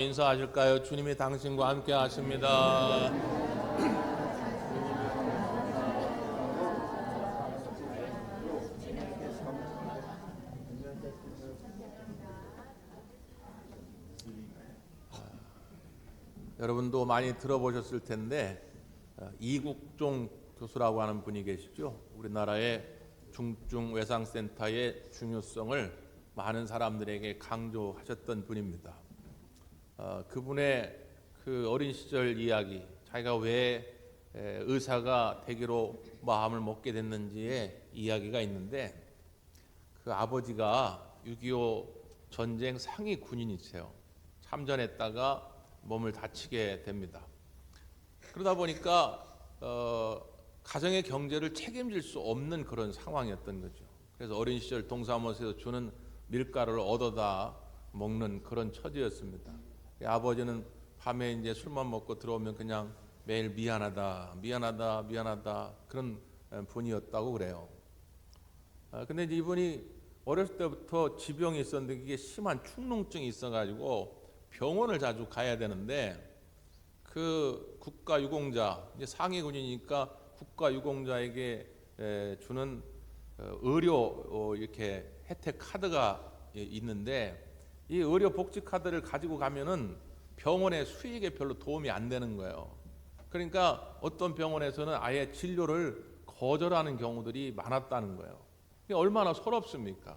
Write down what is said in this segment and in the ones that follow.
인사하실까요? 주님이 당신과 함께 하십니다. 여러분도 많이 들어보셨을 텐데 이국종 교수라고 하는 분이 계시죠. 우리나라의 중증외상센터의 중요성을 많은 사람들에게 강조하셨던 분입니다. 그분의 그 어린 시절 이야기, 자기가 왜 의사가 되기로 마음을 먹게 됐는지의 이야기가 있는데, 그 아버지가 6.25 전쟁 상위 군인이세요. 참전했다가 몸을 다치게 됩니다. 그러다 보니까 가정의 경제를 책임질 수 없는 그런 상황이었던 거죠. 그래서 어린 시절 동사무소에서 주는 밀가루를 얻어다 먹는 그런 처지였습니다. 아버지는 밤에 이제 술만 먹고 들어오면 그냥 매일 미안하다 그런 분이었다고 그래요. 근데 이제 이분이 어렸을 때부터 지병이 있었는데 이게 심한 축농증이 있어가지고 병원을 자주 가야 되는데, 그 국가유공자, 이제 상위 군이니까 국가유공자에게 주는 의료 이렇게 혜택 카드가 있는데, 이 의료 복지 카드를 가지고 가면은 병원의 수익에 별로 도움이 안 되는 거예요. 그러니까 어떤 병원에서는 아예 진료를 거절하는 경우들이 많았다는 거예요. 이게 얼마나 서럽습니까?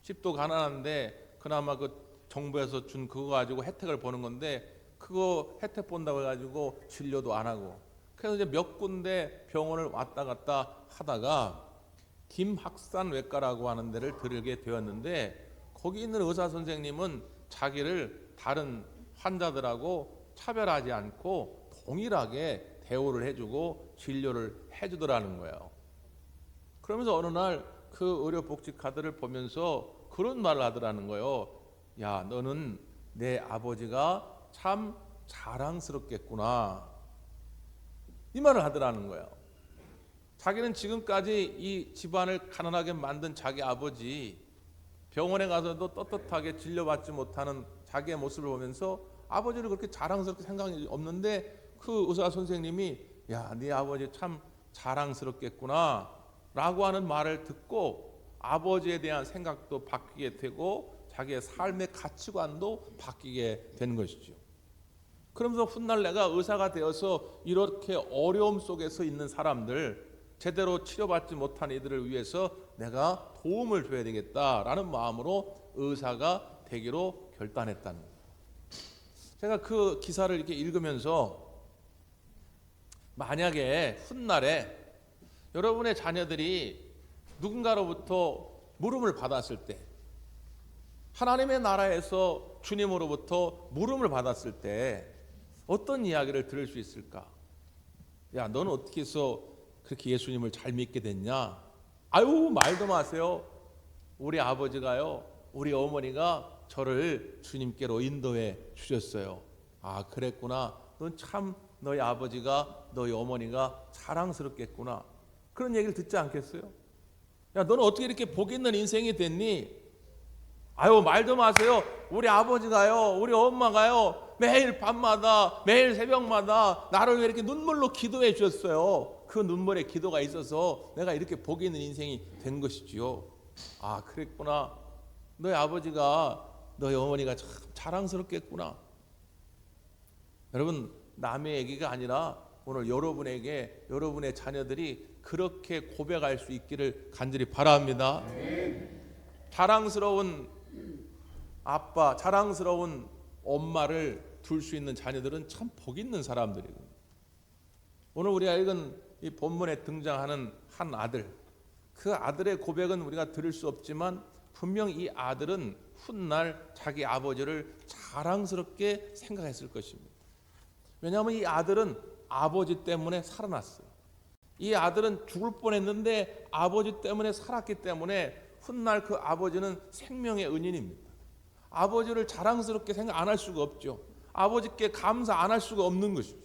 집도 가난한데 그나마 그 정부에서 준 그거 가지고 혜택을 보는 건데, 그거 혜택 본다고 해가지고 진료도 안 하고, 그래서 이제 몇 군데 병원을 왔다 갔다 하다가 김학산 외과라고 하는 데를 들게 되었는데, 거기 있는 의사 선생님은 자기를 다른 환자들하고 차별하지 않고 동일하게 대우를 해주고 진료를 해주더라는 거예요. 그러면서 어느 날 그 의료복지 카드를 보면서 그런 말을 하더라는 거예요. 야, 너는 내 아버지가 참 자랑스럽겠구나, 이 말을 하더라는 거예요. 자기는 지금까지 이 집안을 가난하게 만든 자기 아버지, 병원에 가서도 떳떳하게 진료받지 못하는 자기의 모습을 보면서 아버지를 그렇게 자랑스럽게 생각이 없는데, 그 의사 선생님이 야, 네 아버지 참 자랑스럽겠구나 라고 하는 말을 듣고 아버지에 대한 생각도 바뀌게 되고 자기의 삶의 가치관도 바뀌게 된 것이죠. 그러면서 훗날 내가 의사가 되어서 이렇게 어려움 속에서 있는 사람들, 제대로 치료받지 못한 이들을 위해서 내가 도움을 줘야 되겠다라는 마음으로 의사가 되기로 결단했다는 거예요. 제가 그 기사를 이렇게 읽으면서, 만약에 훗날에 여러분의 자녀들이 누군가로부터 물음을 받았을 때, 하나님의 나라에서 주님으로부터 물음을 받았을 때 어떤 이야기를 들을 수 있을까? 야, 너는 어떻게 해서 그렇게 예수님을 잘 믿게 됐냐? 아유, 말도 마세요. 우리 아버지가요, 우리 어머니가 저를 주님께로 인도해 주셨어요. 아, 그랬구나. 넌 참 너희 아버지가, 너희 어머니가 자랑스럽겠구나. 그런 얘기를 듣지 않겠어요? 야, 너는 어떻게 이렇게 복 있는 인생이 됐니? 아유, 말도 마세요. 우리 아버지가요, 우리 엄마가요, 매일 밤마다, 매일 새벽마다 나를 위해 이렇게 눈물로 기도해 주셨어요. 그 눈물의 기도가 있어서 내가 이렇게 복 있는 인생이 된 것이지요. 아, 그랬구나. 너희 아버지가, 너희 어머니가 참 자랑스럽겠구나. 여러분, 남의 얘기가 아니라 오늘 여러분에게 여러분의 자녀들이 그렇게 고백할 수 있기를 간절히 바랍니다. 자랑스러운 아빠, 자랑스러운 엄마를 둘 수 있는 자녀들은 참 복 있는 사람들이거든요. 오늘 우리가 읽은 이 본문에 등장하는 한 아들, 그 아들의 고백은 우리가 들을 수 없지만 분명 이 아들은 훗날 자기 아버지를 자랑스럽게 생각했을 것입니다. 왜냐하면 이 아들은 아버지 때문에 살아났어요. 이 아들은 죽을 뻔했는데 아버지 때문에 살았기 때문에 훗날 그 아버지는 생명의 은인입니다. 아버지를 자랑스럽게 생각 안 할 수가 없죠. 아버지께 감사 안 할 수가 없는 것이죠.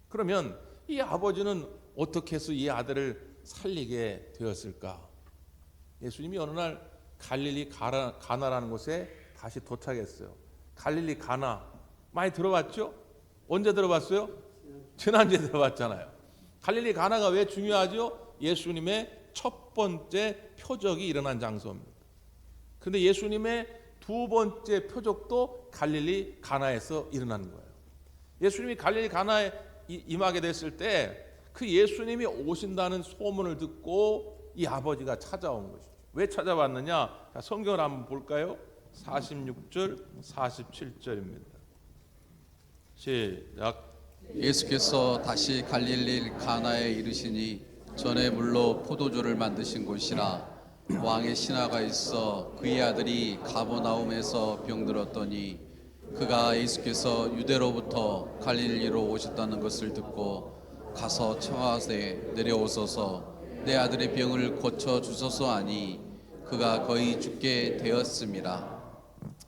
그러면 이 아버지는 어떻게 해서 이 아들을 살리게 되었을까? 예수님이 어느 날 갈릴리 가나라는 곳에 다시 도착했어요. 갈릴리 가나 많이 들어봤죠? 언제 들어봤어요? 지난주에 들어봤잖아요. 갈릴리 가나가 왜 중요하죠? 예수님의 첫 번째 표적이 일어난 장소입니다. 그런데 예수님의 두 번째 표적도 갈릴리 가나에서 일어난 거예요. 예수님이 갈릴리 가나에 임하게 됐을 때 그 예수님이 오신다는 소문을 듣고 이 아버지가 찾아온 것이죠. 왜 찾아왔느냐? 자, 성경을 한번 볼까요? 46절, 47절입니다. 시작. 예수께서 다시 갈릴리 가나에 이르시니 전에 물로 포도주를 만드신 곳이라 왕의 신하가 있어 그의 아들이 가버나움에서 병들었더니 그가 예수께서 유대로부터 갈릴리로 오셨다는 것을 듣고 가서 청하되 내려오소서 내 아들의 병을 고쳐 주소서 하니 그가 거의 죽게 되었습니다.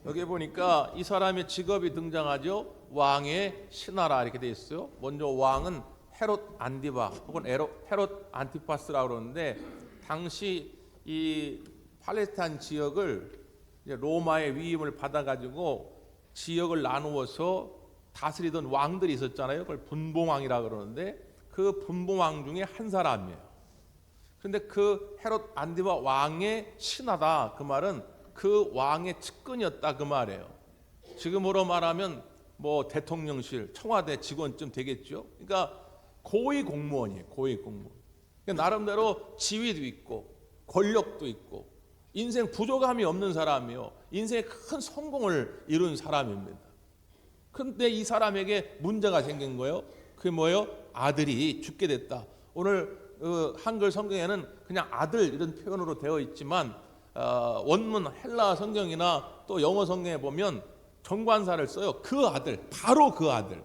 여기 보니까 이 사람의 직업이 등장하죠. 왕의 신하라 이렇게 돼 있어요. 먼저 왕은 헤롯 안디바 혹은 헤롯 안티파스라고 그러는데 당시 이 팔레스타인 지역을 이제 로마의 위임을 받아가지고 지역을 나누어서 다스리던 왕들이 있었잖아요. 그걸 분봉왕이라고 그러는데 그 분봉왕 중에 한 사람이에요. 그런데 그 헤롯 안디바 왕의 신하다 그 말은 그 왕의 측근이었다 그 말이에요. 지금으로 말하면 뭐 대통령실, 청와대 직원쯤 되겠죠. 그러니까 고위 공무원이에요. 고위 공무원. 그러니까 나름대로 지위도 있고 권력도 있고 인생 부족함이 없는 사람이요. 인생에 큰 성공을 이룬 사람입니다. 그런데 이 사람에게 문제가 생긴 거예요. 그게 뭐예요? 아들이 죽게 됐다. 오늘 한글 성경에는 그냥 아들 이런 표현으로 되어 있지만 원문 헬라 성경이나 또 영어 성경에 보면 정관사를 써요. 그 아들, 바로 그 아들.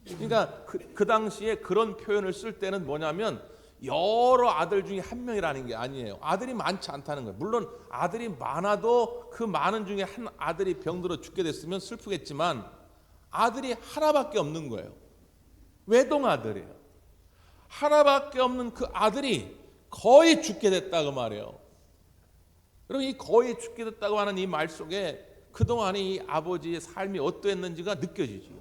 그러니까 그 당시에 그런 표현을 쓸 때는 뭐냐면 여러 아들 중에 한 명이라는 게 아니에요. 아들이 많지 않다는 거예요. 물론 아들이 많아도 그 많은 중에 한 아들이 병들어 죽게 됐으면 슬프겠지만 아들이 하나밖에 없는 거예요. 외동 아들이에요. 하나밖에 없는 그 아들이 거의 죽게 됐다 그 말이에요. 여러분 이 거의 죽게 됐다고 하는 이 말 속에 그동안에 이 아버지의 삶이 어떠했는지가 느껴지죠.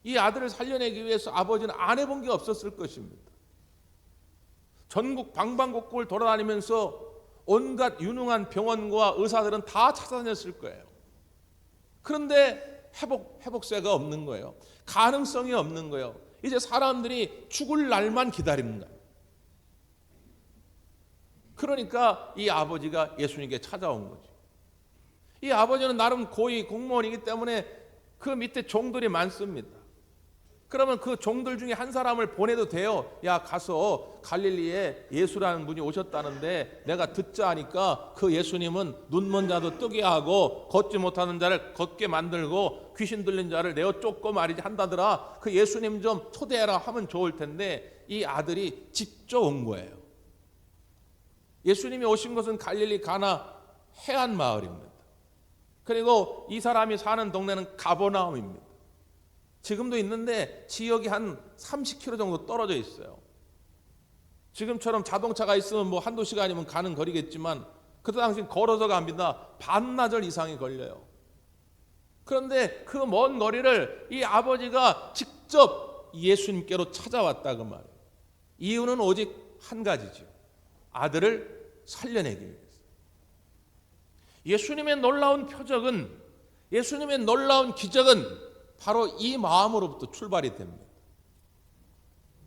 이 아들을 살려내기 위해서 아버지는 안 해본 게 없었을 것입니다. 전국 방방곡곡을 돌아다니면서 온갖 유능한 병원과 의사들은 다 찾아다녔을 거예요. 그런데 회복세가 없는 거예요. 가능성이 없는 거예요. 이제 사람들이 죽을 날만 기다리는 거예요. 그러니까 이 아버지가 예수님께 찾아온 거죠. 이 아버지는 나름 고위 공무원이기 때문에 그 밑에 종들이 많습니다. 그러면 그 종들 중에 한 사람을 보내도 돼요. 야 가서 갈릴리에 예수라는 분이 오셨다는데 내가 듣자 하니까 그 예수님은 눈먼 자도 뜨게 하고 걷지 못하는 자를 걷게 만들고 귀신 들린 자를 내어 쫓고 말이지 한다더라. 그 예수님 좀 초대해라 하면 좋을 텐데 이 아들이 직접 온 거예요. 예수님이 오신 것은 갈릴리 가나 해안 마을입니다. 그리고 이 사람이 사는 동네는 가버나움입니다. 지금도 있는데 지역이 한 30km 정도 떨어져 있어요. 지금처럼 자동차가 있으면 뭐 한두 시간이면 가는 거리겠지만 그때 당시엔 걸어서 갑니다. 반나절 이상이 걸려요. 그런데 그 먼 거리를 이 아버지가 직접 예수님께로 찾아왔다 그 말이에요. 이유는 오직 한 가지죠. 아들을 살려내기 위해서. 예수님의 놀라운 표적은, 예수님의 놀라운 기적은 바로 이 마음으로부터 출발이 됩니다.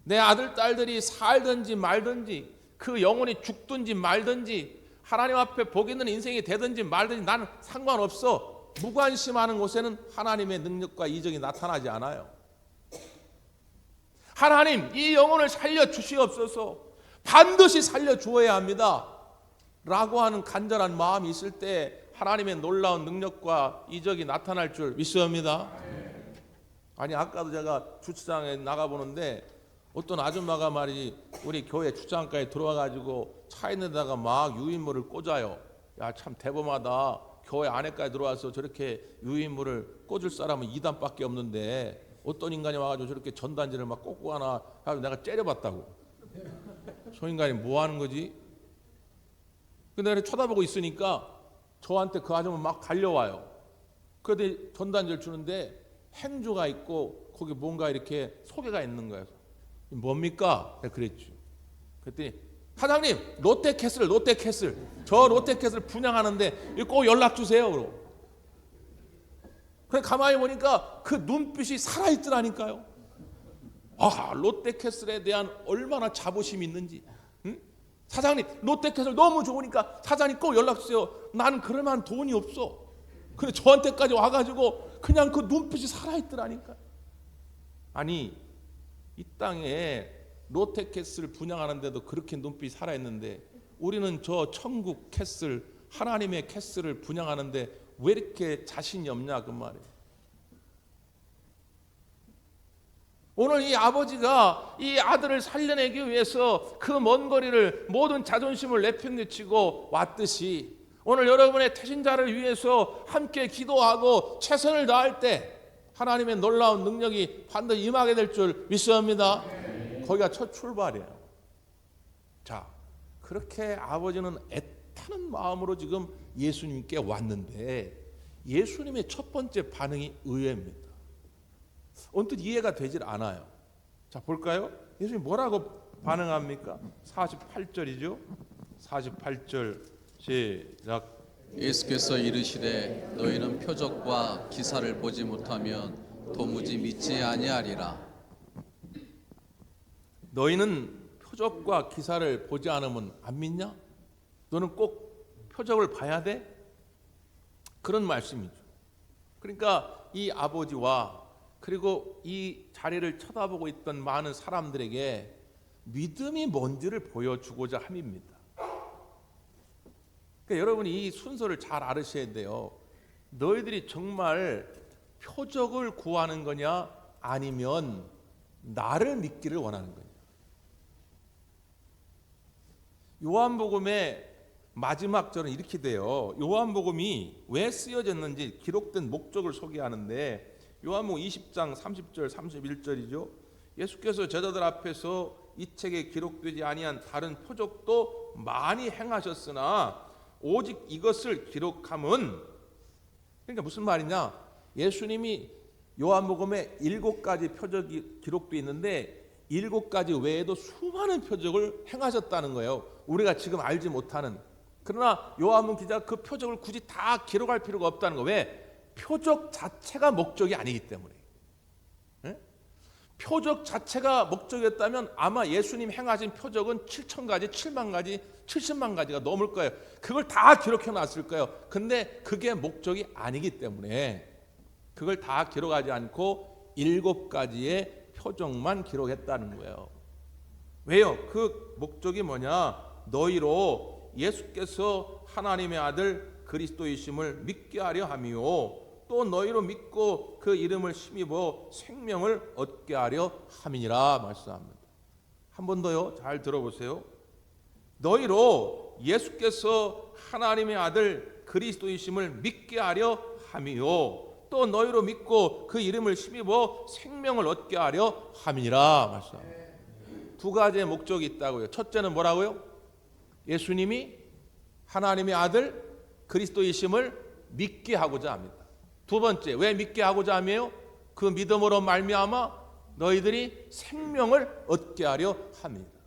내 아들 딸들이 살든지 말든지 그 영혼이 죽든지 말든지 하나님 앞에 복 있는 인생이 되든지 말든지 나는 상관없어. 무관심하는 곳에는 하나님의 능력과 이적이 나타나지 않아요. 하나님 이 영혼을 살려주시옵소서. 반드시 살려주어야 합니다 라고 하는 간절한 마음이 있을 때 하나님의 놀라운 능력과 이적이 나타날 줄 믿습니다. 아니 아까도 제가 주차장에 나가보는데 어떤 아줌마가 말이지 우리 교회 주차장까지 들어와가지고 차 있는 데다가 막 유인물을 꽂아요. 야 참 대범하다. 교회 안에까지 들어와서 저렇게 유인물을 꽂을 사람은 2단밖에 없는데 어떤 인간이 와가지고 저렇게 전단지를 막 꽂고 하나 하고 내가 째려봤다고. 저 인간이 뭐 하는 거지? 근데 내가 쳐다보고 있으니까 저한테 그 아줌마 막 달려와요. 그런데 전단지를 주는데 행주가 있고 거기 뭔가 이렇게 소개가 있는 거예요. 뭡니까? 내가 그랬죠. 그랬더니 사장님 롯데캐슬 저 롯데캐슬 분양하는데 꼭 연락 주세요. 그러고. 그래 가만히 보니까 그 눈빛이 살아있더라니까요. 아, 롯데캐슬에 대한 얼마나 자부심이 있는지. 응? 사장님 롯데캐슬 너무 좋으니까 사장님 꼭 연락 주세요. 나는 그럴 만한 돈이 없어. 근데 저한테까지 와가지고 그냥 그 눈빛이 살아있더라니까. 아니 이 땅에 롯데캐슬 분양하는데도 그렇게 눈빛이 살아있는데 우리는 저 천국 캐슬 하나님의 캐슬을 분양하는데 왜 이렇게 자신이 없냐 그 말이에요. 오늘 이 아버지가 이 아들을 살려내기 위해서 그 먼 거리를 모든 자존심을 내팽개치고 왔듯이 오늘 여러분의 태신자를 위해서 함께 기도하고 최선을 다할 때 하나님의 놀라운 능력이 반드시 임하게 될 줄 믿습니다. 거기가 첫 출발이에요. 자, 그렇게 아버지는 애타는 마음으로 지금 예수님께 왔는데 예수님의 첫 번째 반응이 의외입니다. 언뜻 이해가 되질 않아요. 자, 볼까요? 예수님 뭐라고 반응합니까? 48절이죠. 48절 시작. 예수께서 이르시되 너희는 표적과 기사를 보지 못하면 도무지 믿지 아니하리라. 너희는 표적과 기사를 보지 않으면 안 믿냐? 너는 꼭 표적을 봐야 돼? 그런 말씀이죠. 그러니까 이 아버지와 그리고 이 자리를 쳐다보고 있던 많은 사람들에게 믿음이 뭔지를 보여주고자 함입니다. 그러니까 여러분이 이 순서를 잘 알으셔야 돼요. 너희들이 정말 표적을 구하는 거냐 아니면 나를 믿기를 원하는 거냐. 요한복음의 마지막 절은 이렇게 돼요. 요한복음이 왜 쓰여졌는지 기록된 목적을 소개하는데 요한복음 20장 30절 31절이죠. 예수께서 제자들 앞에서 이 책에 기록되지 아니한 다른 표적도 많이 행하셨으나 오직 이것을 기록함은, 그러니까 무슨 말이냐, 예수님이 요한복음에 7가지 표적이 기록되어 있는데 7가지 외에도 수많은 표적을 행하셨다는 거예요. 우리가 지금 알지 못하는. 그러나 요한복음 기자가 그 표적을 굳이 다 기록할 필요가 없다는 거예요. 왜? 표적 자체가 목적이 아니기 때문에. 예? 표적 자체가 목적이었다면 아마 예수님 행하신 표적은 7,000가지, 7만 가지, 70만 가지가 넘을 거예요. 그걸 다 기록해 놨을 거예요. 근데 그게 목적이 아니기 때문에 그걸 다 기록하지 않고 7가지의 표적만 기록했다는 거예요. 왜요? 그 목적이 뭐냐? 너희로 예수께서 하나님의 아들 그리스도이심을 믿게 하려 함이요 또 너희로 믿고 그 이름을 힘입어 생명을 얻게 하려 함이니라 말씀합니다. 한 번 더요. 잘 들어보세요. 너희로 예수께서 하나님의 아들 그리스도이심을 믿게 하려 함이요 또 너희로 믿고 그 이름을 힘입어 생명을 얻게 하려 함이니라 말씀합니다. 2가지의 목적이 있다고요. 첫째는 뭐라고요? 예수님이 하나님의 아들 그리스도이심을 믿게 하고자 합니다. 2번째, 왜 믿게 하고자 하며요? 그 믿음으로 말미암아 너희들이 생명을 얻게 하려 합니다.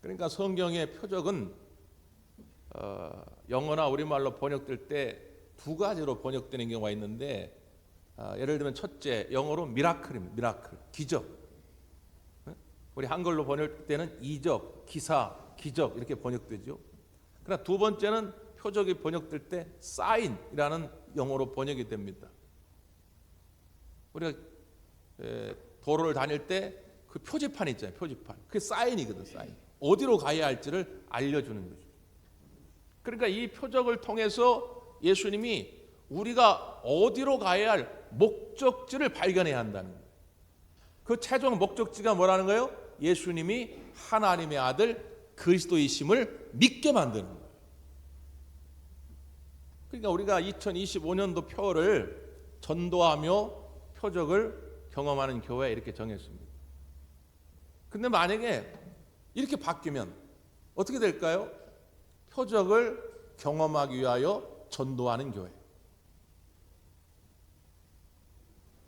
그러니까 성경의 표적은 영어나 우리말로 번역될 때 2가지로 번역되는 경우가 있는데 예를 들면 첫째, 영어로 미라클입니다. 미라클, 기적. 우리 한글로 번역될 때는 이적, 기사, 기적 이렇게 번역되죠. 그러나 2번째는 표적이 번역될 때 사인이라는 영어로 번역이 됩니다. 우리가 도로를 다닐 때 그 표지판 있잖아요. 표지판. 그게 사인이거든. 사인. 어디로 가야 할지를 알려주는 거죠. 그러니까 이 표적을 통해서 예수님이 우리가 어디로 가야 할 목적지를 발견해야 한다는 거예요. 그 최종 목적지가 뭐라는 거예요? 예수님이 하나님의 아들 그리스도이심을 믿게 만드는 거예요. 그러니까 우리가 2025년도 표를 전도하며 표적을 경험하는 교회 이렇게 정했습니다. 근데 만약에 이렇게 바뀌면 어떻게 될까요? 표적을 경험하기 위하여 전도하는 교회.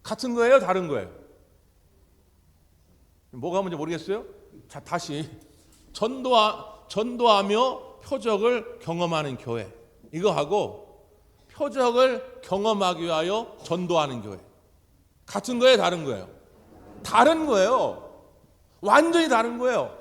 같은 거예요? 다른 거예요? 뭐가 뭔지 모르겠어요? 자, 다시 전도하며 표적을 경험하는 교회, 이거하고 표적을 경험하기 위하여 전도하는 교회, 같은 거예요? 다른 거예요? 다른 거예요. 완전히 다른 거예요.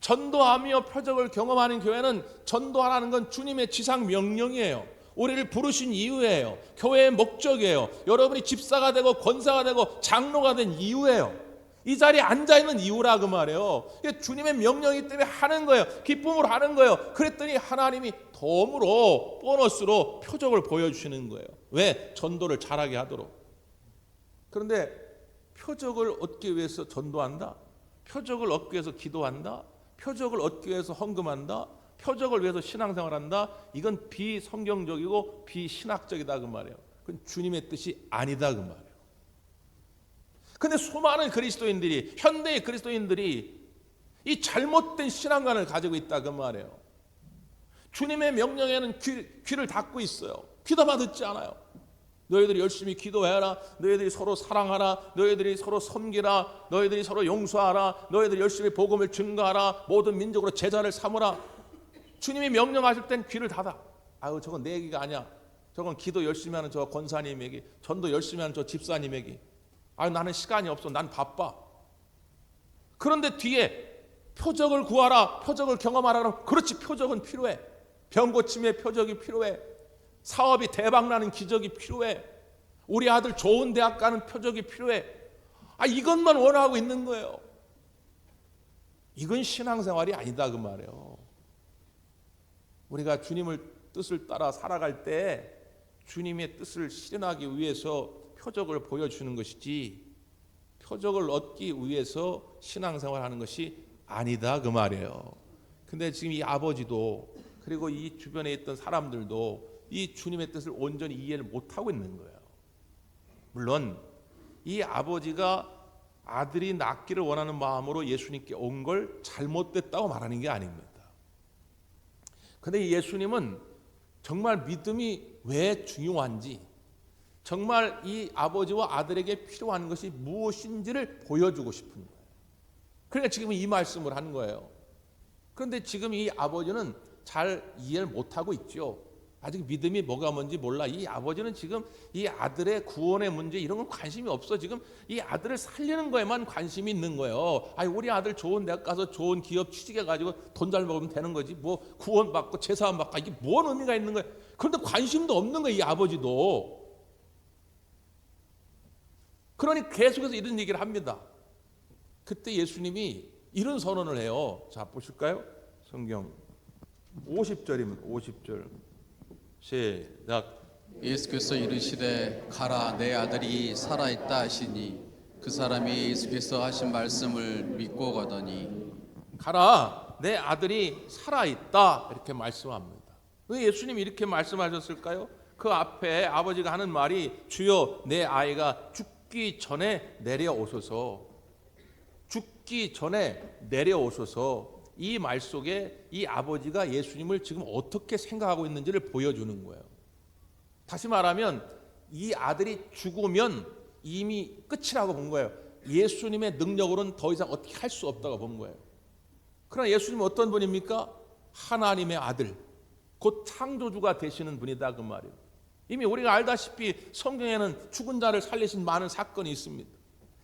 전도하며 표적을 경험하는 교회는, 전도하라는 건 주님의 지상 명령이에요. 우리를 부르신 이유예요. 교회의 목적이에요. 여러분이 집사가 되고 권사가 되고 장로가 된 이유예요. 이 자리에 앉아있는 이유라 그 말이에요. 이게 주님의 명령이기 때문에 하는 거예요. 기쁨으로 하는 거예요. 그랬더니 하나님이 덤으로, 보너스로 표적을 보여주시는 거예요. 왜? 전도를 잘하게 하도록. 그런데 표적을 얻기 위해서 전도한다? 표적을 얻기 위해서 기도한다? 표적을 얻기 위해서 헌금한다? 표적을 위해서 신앙생활한다? 이건 비성경적이고 비신학적이다 그 말이에요. 그건 주님의 뜻이 아니다 그 말이에요. 근데 수많은 그리스도인들이, 현대의 그리스도인들이 이 잘못된 신앙관을 가지고 있다 그 말이에요. 주님의 명령에는 귀를 닫고 있어요. 귀담아 듣지 않아요. 너희들이 열심히 기도해라. 너희들이 서로 사랑하라. 너희들이 서로 섬기라. 너희들이 서로 용서하라. 너희들이 열심히 복음을 증거하라. 모든 민족으로 제자를 삼으라. 주님이 명령하실 땐 귀를 닫아. 아유, 저건 내 얘기가 아니야. 저건 기도 열심히 하는 저 권사님 얘기, 전도 열심히 하는 저 집사님 얘기. 아유, 나는 시간이 없어. 난 바빠. 그런데 뒤에 표적을 구하라. 표적을 경험하라. 그렇지, 표적은 필요해. 병 고침의 표적이 필요해. 사업이 대박나는 기적이 필요해. 우리 아들 좋은 대학 가는 표적이 필요해. 이것만 원하고 있는 거예요. 이건 신앙생활이 아니다 그 말이에요. 우리가 주님의 뜻을 따라 살아갈 때 주님의 뜻을 실현하기 위해서 표적을 보여주는 것이지, 표적을 얻기 위해서 신앙생활하는 것이 아니다 그 말이에요. 근데 지금 이 아버지도, 그리고 이 주변에 있던 사람들도 이 주님의 뜻을 온전히 이해를 못하고 있는 거예요. 물론 이 아버지가 아들이 낫기를 원하는 마음으로 예수님께 온 걸 잘못됐다고 말하는 게 아닙니다. 그런데 예수님은 정말 믿음이 왜 중요한지, 정말 이 아버지와 아들에게 필요한 것이 무엇인지를 보여주고 싶은 거예요. 그러니까 지금 이 말씀을 한 거예요. 그런데 지금 이 아버지는 잘 이해를 못하고 있죠. 아직 믿음이 뭐가 뭔지 몰라. 이 아버지는 지금 이 아들의 구원의 문제 이런 건 관심이 없어. 지금 이 아들을 살리는 거에만 관심이 있는 거예요. 우리 아들 좋은 대학 가서 좋은 기업 취직해가지고 돈 잘 먹으면 되는 거지. 뭐 구원받고 제사함 받고 이게 뭔 의미가 있는 거예요. 그런데 관심도 없는 거예요, 이 아버지도. 그러니 계속해서 이런 얘기를 합니다. 그때 예수님이 이런 선언을 해요. 자, 보실까요? 성경 50절이면 50절. 시작. 예수께서 이르시되 가라, 내 아들이 살아있다 하시니 그 사람이 예수께서 하신 말씀을 믿고 가더니. 가라, 내 아들이 살아있다, 이렇게 말씀합니다. 왜 예수님이 이렇게 말씀하셨을까요? 그 앞에 아버지가 하는 말이, 주여 내 아이가 죽기 전에 내려오소서. 죽기 전에 내려오소서. 이 말 속에 이 아버지가 예수님을 지금 어떻게 생각하고 있는지를 보여주는 거예요. 다시 말하면 이 아들이 죽으면 이미 끝이라고 본 거예요. 예수님의 능력으로는 더 이상 어떻게 할 수 없다고 본 거예요. 그러나 예수님은 어떤 분입니까? 하나님의 아들, 곧 창조주가 되시는 분이다 그 말이에요. 이미 우리가 알다시피 성경에는 죽은 자를 살리신 많은 사건이 있습니다.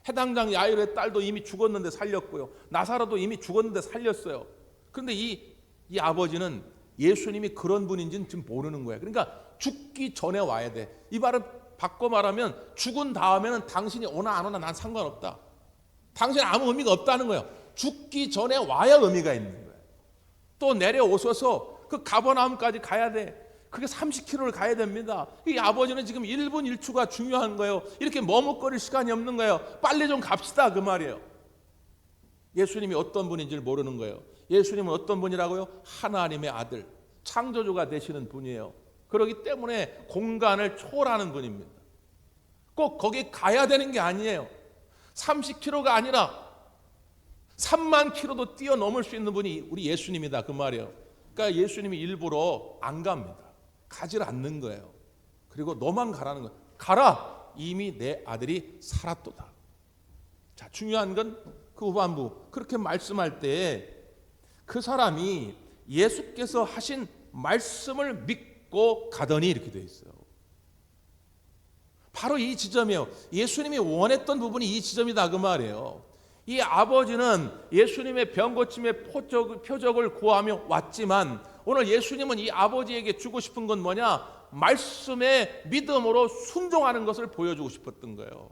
해당장 야이로의 딸도 이미 죽었는데 살렸고요. 나사로도 이미 죽었는데 살렸어요. 그런데 이 아버지는 예수님이 그런 분인지는 지금 모르는 거예요. 그러니까 죽기 전에 와야 돼. 이 말을 바꿔 말하면 죽은 다음에는 당신이 오나 안 오나 난 상관없다. 당신은 아무 의미가 없다는 거예요. 죽기 전에 와야 의미가 있는 거예요. 또 내려오셔서 그 가버나움까지 가야 돼. 그게 30km를 가야 됩니다. 이 아버지는 지금 1분 1초가 중요한 거예요. 이렇게 머뭇거릴 시간이 없는 거예요. 빨리 좀 갑시다 그 말이에요. 예수님이 어떤 분인지를 모르는 거예요. 예수님은 어떤 분이라고요? 하나님의 아들, 창조주가 되시는 분이에요. 그렇기 때문에 공간을 초월하는 분입니다. 꼭 거기 가야 되는 게 아니에요. 30km가 아니라 3만 킬로도 뛰어넘을 수 있는 분이 우리 예수님이다 그 말이에요. 그러니까 예수님이 일부러 안 갑니다. 가지 않는 거예요. 그리고 너만 가라는 거예요. 가라. 이미 내 아들이 살았도다. 자, 중요한 건 그 후반부 그렇게 말씀할 때 그 사람이 예수께서 하신 말씀을 믿고 가더니 이렇게 되어 있어요. 바로 이 지점이에요. 예수님이 원했던 부분이 이 지점이다 그 말이에요. 이 아버지는 예수님의 병 고침의 표적을 구하며 왔지만 오늘 예수님은 이 아버지에게 주고 싶은 건 뭐냐? 말씀의 믿음으로 순종하는 것을 보여주고 싶었던 거예요.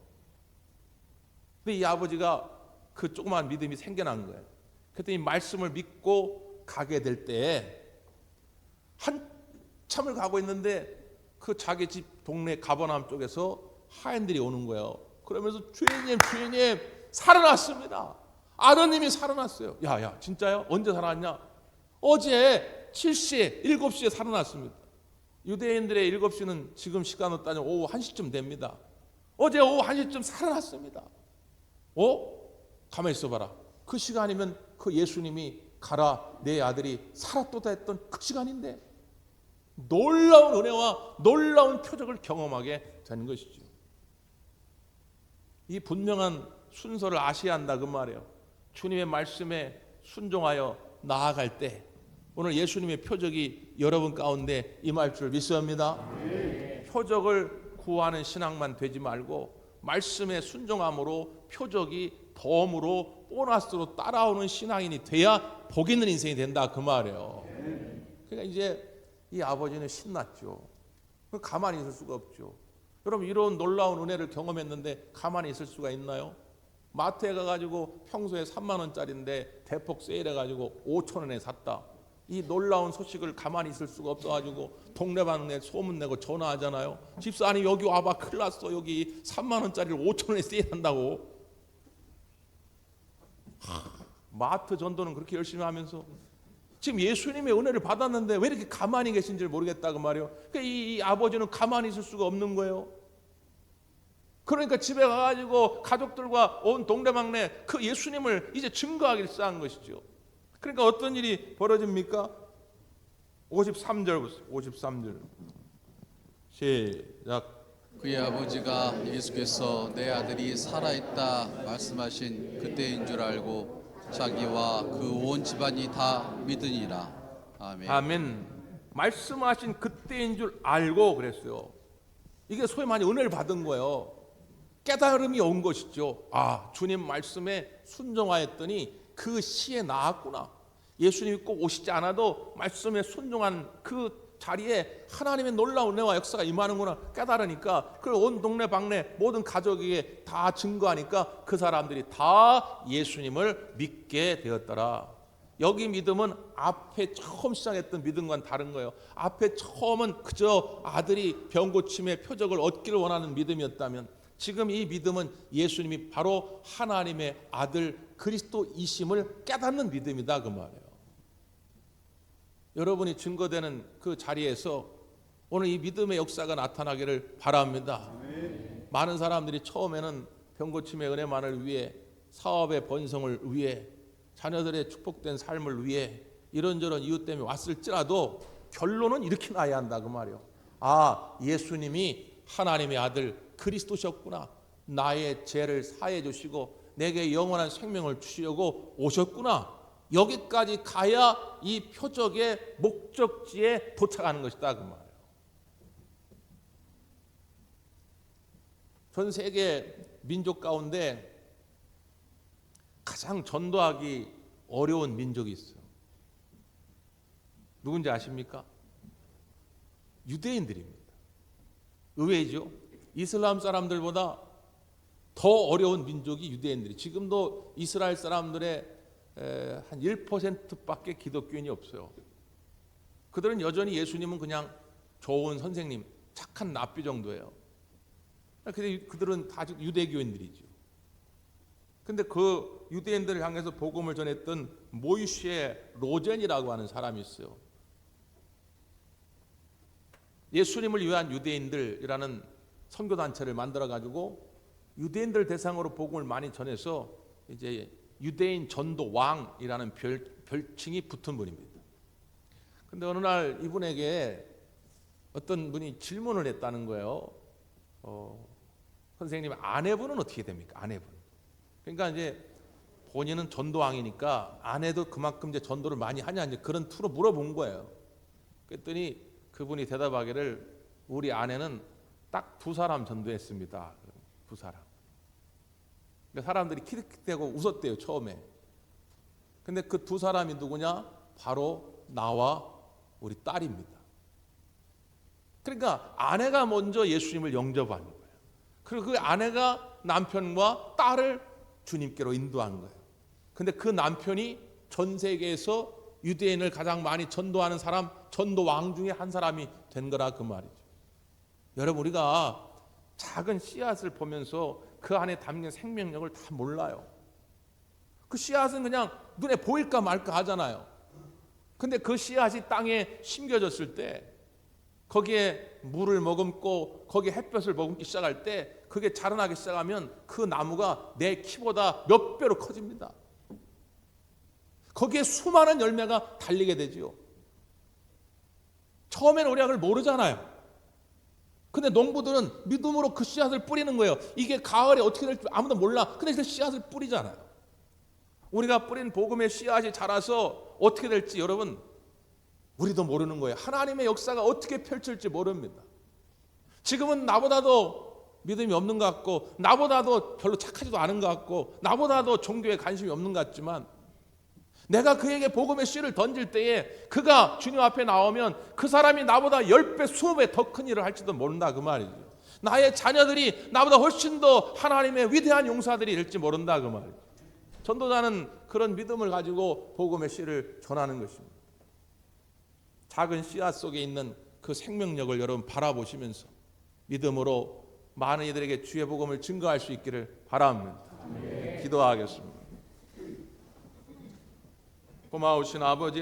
근데 이 아버지가 그 조그만 믿음이 생겨난 거예요. 그랬더니 말씀을 믿고 가게 될 때 한참을 가고 있는데 그 자기 집 동네 가버나움 쪽에서 하인들이 오는 거예요. 그러면서 주인님 살아났습니다. 아드님이 살아났어요. 야 진짜요? 언제 살아났냐? 어제 7시에 7시에 살아났습니다. 유대인들의 7시는 지금 시간으로 따지면 오후 1시쯤 됩니다. 어제 오후 1시쯤 살아났습니다. 가만히 있어봐라. 그 시간이면 그 예수님이 가라 내 아들이 살았도다 했던 그 시간인데 놀라운 은혜와 놀라운 표적을 경험하게 되는 것이죠. 이 분명한 순서를 아셔야 한다 그 말이에요. 주님의 말씀에 순종하여 나아갈 때 오늘 예수님의 표적이 여러분 가운데 임할 줄 믿습니다. 표적을 구하는 신앙만 되지 말고 말씀에 순종함으로 표적이 덤으로 보너스로 따라오는 신앙인이 돼야 복 있는 인생이 된다 그 말이에요. 그러니까 이제 이 아버지는 신났죠. 가만히 있을 수가 없죠. 여러분 이런 놀라운 은혜를 경험했는데 가만히 있을 수가 있나요? 마트에 가가지고 평소에 3만 원짜리인데 대폭 세일해가지고 5천 원에 샀다. 이 놀라운 소식을 가만히 있을 수가 없어가지고 동네방네 소문내고 전화하잖아요. 집사 아니 여기 와봐 큰일 났어. 여기 3만 원짜리를 5천 원에 세일한다고. 마트 전도는 그렇게 열심히 하면서 지금 예수님의 은혜를 받았는데 왜 이렇게 가만히 계신지 모르겠다 그 말이에요. 그러니까 이 아버지는 가만히 있을 수가 없는 거예요. 그러니까 집에 가가지고 가족들과 온 동네방네 그 예수님을 이제 증거하기 시작한 것이죠. 그러니까 어떤 일이 벌어집니까? 53절 보세요. 53절 시작. 그의 아버지가 예수께서 내 아들이 살아있다 말씀하신 그때인 줄 알고 자기와 그 온 집안이 다 믿으니라. 아멘. 아멘. 말씀하신 그때인 줄 알고 그랬어요. 이게 소위 말해 은혜를 받은 거예요. 깨달음이 온 것이죠. 아, 주님 말씀에 순종하였더니 그 시에 나았구나. 예수님이 꼭 오시지 않아도 말씀에 순종한 그 자리에 하나님의 놀라운 은혜와 역사가 임하는구나 깨달으니까 그 온 동네 방네 모든 가족에게 다 증거하니까 그 사람들이 다 예수님을 믿게 되었더라. 여기 믿음은 앞에 처음 시작했던 믿음과는 다른 거예요. 앞에 처음은 그저 아들이 병 고침의 표적을 얻기를 원하는 믿음이었다면 지금 이 믿음은 예수님이 바로 하나님의 아들 그리스도이심을 깨닫는 믿음이다 그 말이에요. 여러분이 증거되는 그 자리에서 오늘 이 믿음의 역사가 나타나기를 바랍니다. 많은 사람들이 처음에는 병 고침의 은혜만을 위해 사업의 번성을 위해 자녀들의 축복된 삶을 위해 이런저런 이유 때문에 왔을지라도 결론은 이렇게 나야 한다 그 말이에요. 아, 예수님이 하나님의 아들 그리스도셨구나. 나의 죄를 사해 주시고 내게 영원한 생명을 주시려고 오셨구나. 여기까지 가야 이 표적의 목적지에 도착하는 것이다 그 말이에요. 전 세계 민족 가운데 가장 전도하기 어려운 민족이 있어요. 누군지 아십니까? 유대인들입니다. 의외죠. 이슬람 사람들보다 더 어려운 민족이 유대인들이. 지금도 이스라엘 사람들의 한 1%밖에 기독교인이 없어요. 그들은 여전히 예수님은 그냥 좋은 선생님, 착한 랍비 정도예요. 근데 그들은 다 유대교인들이죠. 근데 그 유대인들을 향해서 복음을 전했던 모이쉐 로젠이라고 하는 사람이 있어요. 예수님을 위한 유대인들이라는 선교단체를 만들어 가지고 유대인들 대상으로 복음을 많이 전해서 이제 유대인 전도 왕이라는 별칭이 붙은 분입니다. 근데 어느 날 이분에게 어떤 분이 질문을 했다는 거예요. 선생님, 아내분은 어떻게 됩니까? 아내분. 그러니까 이제 본인은 전도왕이니까 아내도 그만큼 이제 전도를 많이 하냐 이제 그런 투로 물어본 거예요. 그랬더니 그분이 대답하기를 우리 아내는 딱 2사람 전도했습니다. 2사람. 그러니까 사람들이 키득키득대고 웃었대요 처음에. 근데 그 2사람이 누구냐? 바로 나와 우리 딸입니다. 그러니까 아내가 먼저 예수님을 영접한 거예요. 그리고 그 아내가 남편과 딸을 주님께로 인도한 거예요. 근데 그 남편이 전 세계에서 유대인을 가장 많이 전도하는 사람, 전도왕 중에 한 사람이 된 거라 그 말이죠. 여러분, 우리가 작은 씨앗을 보면서 그 안에 담긴 생명력을 다 몰라요. 그 씨앗은 그냥 눈에 보일까 말까 하잖아요. 근데 그 씨앗이 땅에 심겨졌을 때 거기에 물을 머금고 거기에 햇볕을 머금기 시작할 때 그게 자라나기 시작하면 그 나무가 내 키보다 몇 배로 커집니다. 거기에 수많은 열매가 달리게 되지요. 처음에는 우리가 그걸 모르잖아요. 근데 농부들은 믿음으로 그 씨앗을 뿌리는 거예요. 이게 가을에 어떻게 될지 아무도 몰라. 근데 그 씨앗을 뿌리잖아요. 우리가 뿌린 복음의 씨앗이 자라서 어떻게 될지 여러분 우리도 모르는 거예요. 하나님의 역사가 어떻게 펼칠지 모릅니다. 지금은 나보다도 믿음이 없는 것 같고 나보다도 별로 착하지도 않은 것 같고 나보다도 종교에 관심이 없는 것 같지만 내가 그에게 복음의 씨를 던질 때에 그가 주님 앞에 나오면 그 사람이 나보다 10배, 20배 더 큰 일을 할지도 모른다 그 말이죠. 나의 자녀들이 나보다 훨씬 더 하나님의 위대한 용사들이 될지 모른다 그 말이죠. 전도자는 그런 믿음을 가지고 복음의 씨를 전하는 것입니다. 작은 씨앗 속에 있는 그 생명력을 여러분 바라보시면서 믿음으로 많은 이들에게 주의 복음을 증거할 수 있기를 바랍니다. 기도하겠습니다. 고마우신 아버지